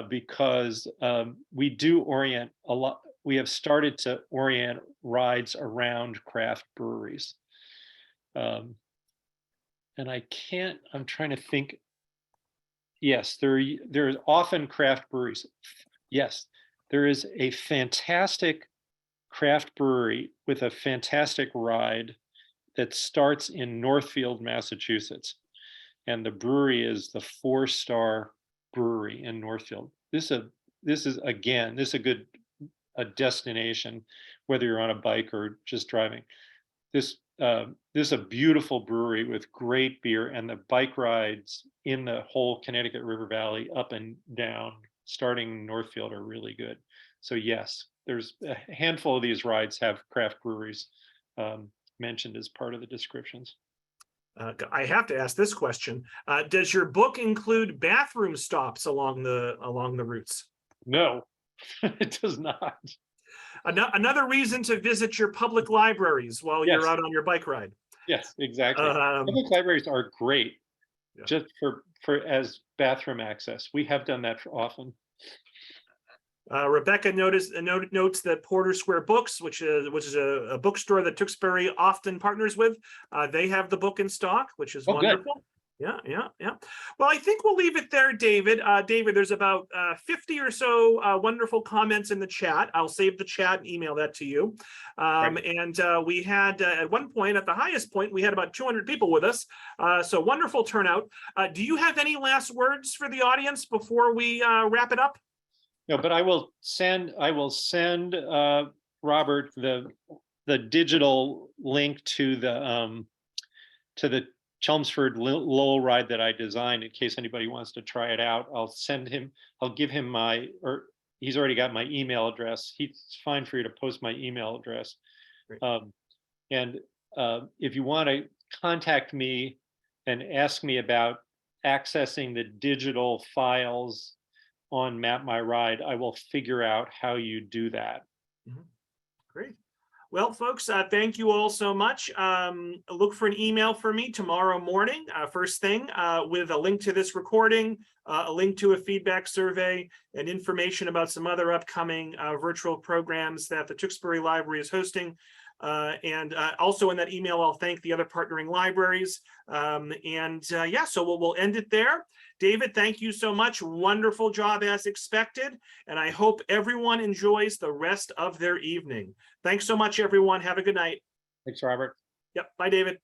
because we do orient a lot. We have started to orient rides around craft breweries. And I'm trying to think. Yes, there are often craft breweries. Yes, there is a fantastic craft brewery with a fantastic ride that starts in Northfield, Massachusetts. And the brewery is the 4-star brewery in Northfield. This is a good destination, whether you're on a bike or just driving. This is a beautiful brewery with great beer, and the bike rides in the whole Connecticut River Valley up and down, starting Northfield, are really good. So yes, there's a handful of these rides have craft breweries mentioned as part of the descriptions. I have to ask this question. Does your book include bathroom stops along the routes? No, it does not. Another reason to visit your public libraries while you're out on your bike ride. Yes, exactly. Public libraries are great, just for as bathroom access. We have done that often. Rebecca notes that Porter Square Books, which is a bookstore that Tewksbury often partners with, they have the book in stock, which is wonderful. Good. Yeah. Well, I think we'll leave it there, David. David, there's about 50 or so wonderful comments in the chat. I'll save the chat and email that to you. Right. And we had, at one point, at the highest point, we had about 200 people with us. So wonderful turnout. Do you have any last words for the audience before we wrap it up? No, but I will send Robert the digital link to the Chelmsford Lowell ride that I designed, in case anybody wants to try it out. I'll give him he's already got my email address. It's fine for you to post my email address. And if you want to contact me and ask me about accessing the digital files on Map My Ride, I will figure out how you do that. Great. Well, folks, thank you all so much. Look for an email from me tomorrow morning, first thing, with a link to this recording, a link to a feedback survey, and information about some other upcoming virtual programs that the Tewksbury Library is hosting. And also in that email, I'll thank the other partnering libraries. Yeah, so we'll end it there. David, thank you so much. Wonderful job as expected. And I hope everyone enjoys the rest of their evening. Thanks so much, everyone. Have a good night. Thanks, Robert. Yep. Bye, David.